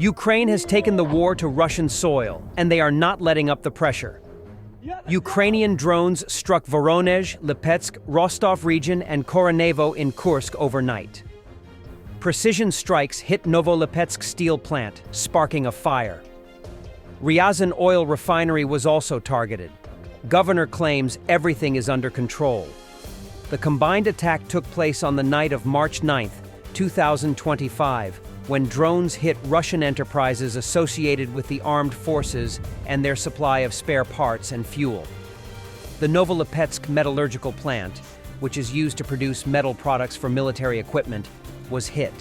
Ukraine has taken the war to Russian soil, and they are not letting up the pressure. Ukrainian drones struck Voronezh, Lipetsk, Rostov region, and Koronevo in Kursk overnight. Precision strikes hit Novolipetsk steel plant, sparking a fire. Ryazan oil refinery was also targeted. Governor claims everything is under control. The combined attack took place on the night of March 9, 2025, when drones hit Russian enterprises associated with the armed forces and their supply of spare parts and fuel. The Novolipetsk metallurgical plant, which is used to produce metal products for military equipment, was hit.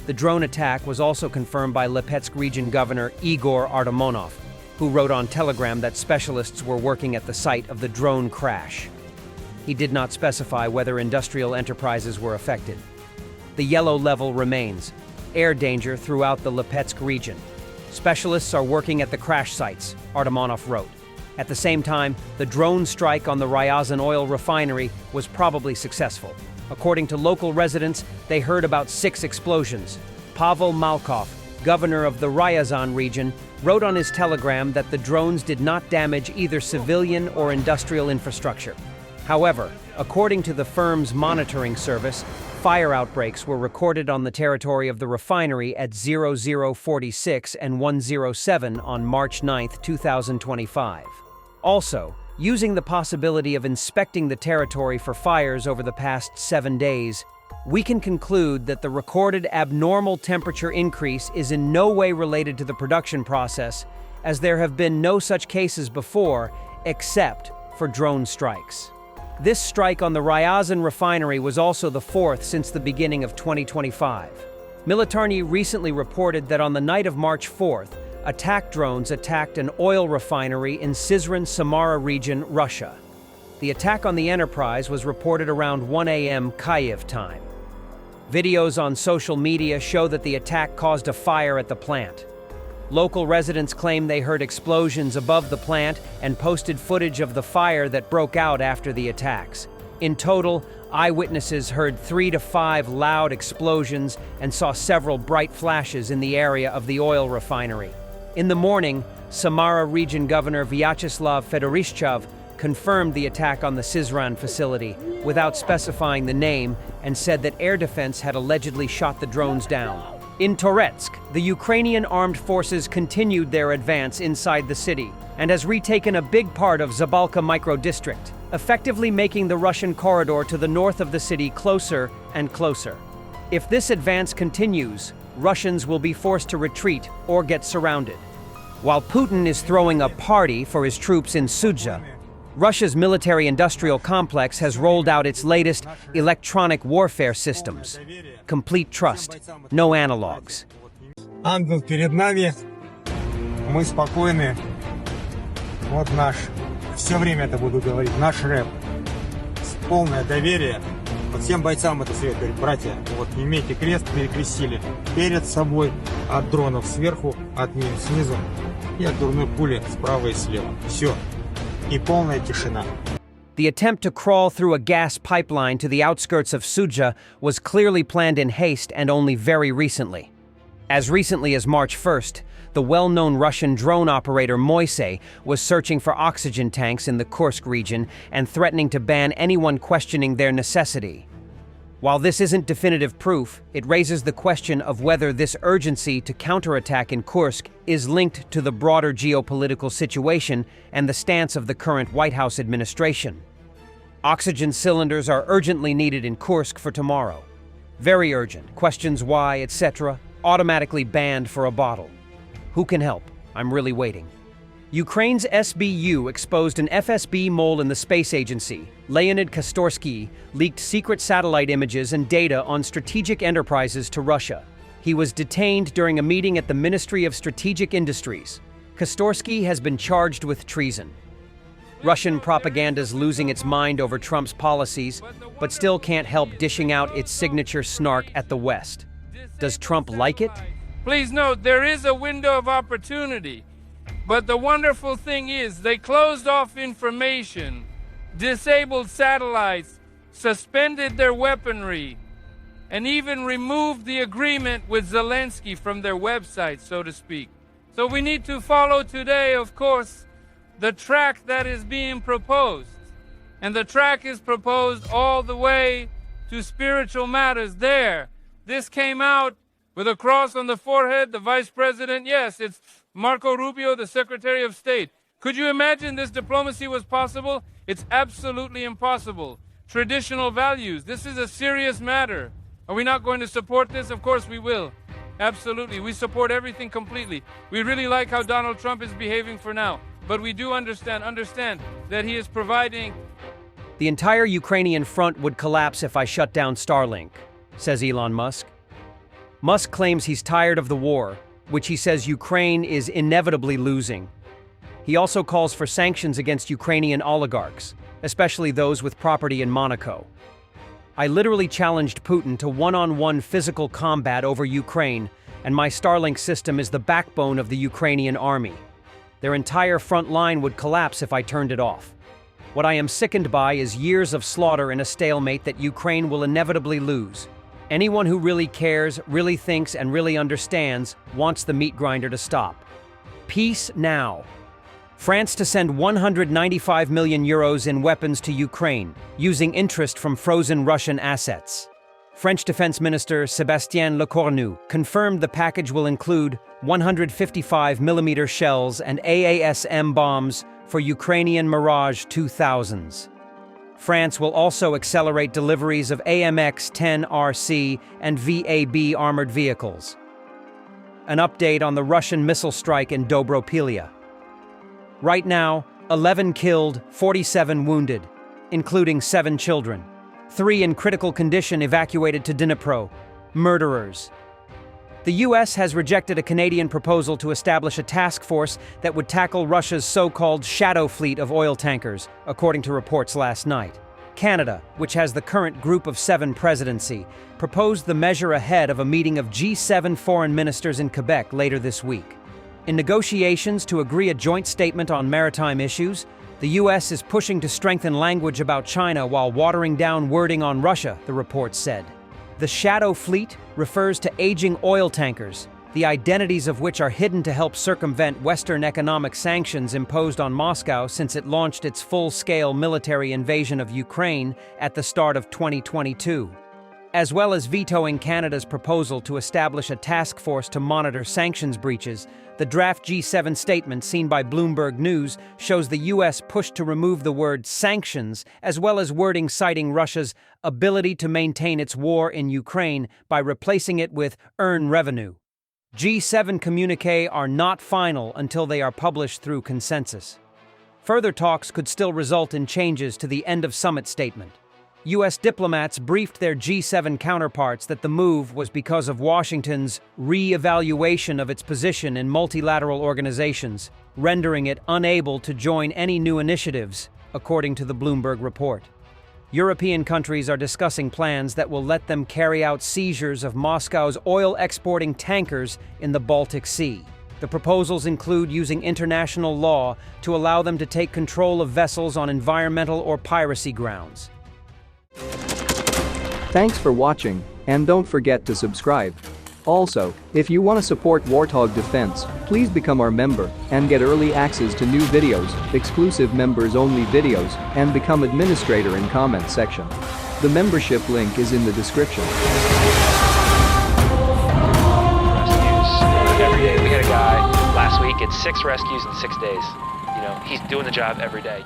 The drone attack was also confirmed by Lipetsk region governor Igor Artemonov, who wrote on Telegram that specialists were working at the site of the drone crash. He did not specify whether industrial enterprises were affected. The yellow level remains. Air danger throughout the Lipetsk region. Specialists are working at the crash sites, Artemonov wrote. At the same time, the drone strike on the Ryazan oil refinery was probably successful. According to local residents, they heard about 6 explosions. Pavel Malkov, governor of the Ryazan region, wrote on his telegram that the drones did not damage either civilian or industrial infrastructure. However, according to the firm's monitoring service, fire outbreaks were recorded on the territory of the refinery at 0046 and 107 on March 9, 2025. Also, using the possibility of inspecting the territory for fires over the past 7 days, we can conclude that the recorded abnormal temperature increase is in no way related to the production process, as there have been no such cases before, except for drone strikes. This strike on the Ryazan refinery was also the 4th since the beginning of 2025. Militarny recently reported that on the night of March 4th, attack drones attacked an oil refinery in Syzran, Samara region, Russia. The attack on the enterprise was reported around 1 a.m. Kyiv time. Videos on social media show that the attack caused a fire at the plant. Local residents claim they heard explosions above the plant and posted footage of the fire that broke out after the attacks. In total, eyewitnesses heard 3 to 5 loud explosions and saw several bright flashes in the area of the oil refinery. In the morning, Samara region governor Vyacheslav Fedorishchev confirmed the attack on the Syzran facility without specifying the name and said that air defense had allegedly shot the drones down. In Toretsk, the Ukrainian armed forces continued their advance inside the city and has retaken a big part of Zabalka micro-district, effectively making the Russian corridor to the north of the city closer and closer. If this advance continues, Russians will be forced to retreat or get surrounded. While Putin is throwing a party for his troops in Sudzha, Russia's military-industrial complex has rolled out its latest electronic warfare systems. Complete trust, no analogs. Ангел перед нами, мы спокойны. Вот наш, все время это буду говорить, наш рэп. Полное доверие. Вот всем бойцам это совет говорит, братья, вот имейте крест, перекрестили перед собой, от дронов сверху, от мин снизу и от дурной пули справа и слева. Все. И полная тишина. The attempt to crawl through a gas pipeline to the outskirts of Sudzha was clearly planned in haste and only very recently. As recently as March 1st, the well-known Russian drone operator Moise was searching for oxygen tanks in the Kursk region and threatening to ban anyone questioning their necessity. While this isn't definitive proof, it raises the question of whether this urgency to counterattack in Kursk is linked to the broader geopolitical situation and the stance of the current White House administration. Oxygen cylinders are urgently needed in Kursk for tomorrow. Very urgent, questions why, etc., automatically banned for a bottle. Who can help? I'm really waiting. Ukraine's SBU exposed an FSB mole in the space agency. Leonid Kostorsky leaked secret satellite images and data on strategic enterprises to Russia. He was detained during a meeting at the Ministry of Strategic Industries. Kostorsky has been charged with treason. Russian propaganda's losing its mind over Trump's policies, but still can't help dishing out its signature snark at the West. Does Trump like it? Please note, there is a window of opportunity. But the wonderful thing is, they closed off information, disabled satellites, suspended their weaponry, and even removed the agreement with Zelensky from their website, so to speak. So we need to follow today, of course, the track that is being proposed. And the track is proposed all the way to spiritual matters there. This came out with a cross on the forehead, the vice president. Yes, it's Marco Rubio, the Secretary of State. Could you imagine this diplomacy was possible? It's absolutely impossible. Traditional values. This is a serious matter. Are we not going to support this? Of course we will. Absolutely. We support everything completely. We really like how Donald Trump is behaving for now. But we do understand that he is providing. The entire Ukrainian front would collapse if I shut down Starlink, says Elon Musk. Musk claims he's tired of the war, which he says Ukraine is inevitably losing. He also calls for sanctions against Ukrainian oligarchs, especially those with property in Monaco. I literally challenged Putin to one-on-one physical combat over Ukraine, and my Starlink system is the backbone of the Ukrainian army. Their entire front line would collapse if I turned it off. What I am sickened by is years of slaughter in a stalemate that Ukraine will inevitably lose. Anyone who really cares, really thinks, and really understands wants the meat grinder to stop. Peace now. France to send 195 million euros in weapons to Ukraine, using interest from frozen Russian assets. French Defense Minister Sébastien Lecornu confirmed the package will include 155mm shells and AASM bombs for Ukrainian Mirage 2000s. France will also accelerate deliveries of AMX-10RC and VAB armored vehicles. An update on the Russian missile strike in Dobropilia. Right now, 11 killed, 47 wounded, including 7 children. 3 in critical condition evacuated to Dnipro. Murderers. The US has rejected a Canadian proposal to establish a task force that would tackle Russia's so-called shadow fleet of oil tankers, according to reports last night. Canada, which has the current Group of 7 presidency, proposed the measure ahead of a meeting of G7 foreign ministers in Quebec later this week. In negotiations to agree a joint statement on maritime issues, the US is pushing to strengthen language about China while watering down wording on Russia, the report said. The shadow fleet refers to aging oil tankers, the identities of which are hidden to help circumvent Western economic sanctions imposed on Moscow since it launched its full-scale military invasion of Ukraine at the start of 2022. As well as vetoing Canada's proposal to establish a task force to monitor sanctions breaches, the draft G7 statement seen by Bloomberg News shows the US pushed to remove the word sanctions, as well as wording citing Russia's ability to maintain its war in Ukraine by replacing it with earn revenue. G7 communiques are not final until they are published through consensus. Further talks could still result in changes to the end of summit statement. U.S. diplomats briefed their G7 counterparts that the move was because of Washington's re-evaluation of its position in multilateral organizations, rendering it unable to join any new initiatives, according to the Bloomberg report. European countries are discussing plans that will let them carry out seizures of Moscow's oil-exporting tankers in the Baltic Sea. The proposals include using international law to allow them to take control of vessels on environmental or piracy grounds. Thanks for watching, and don't forget to subscribe. Also, if you want to support Warthog Defense, please become our member and get early access to new videos, exclusive members-only videos, and become administrator in comment section. The membership link is in the description. Rescues every day. We had a guy last week, it's 6 rescues in 6 days. You know, he's doing the job every day.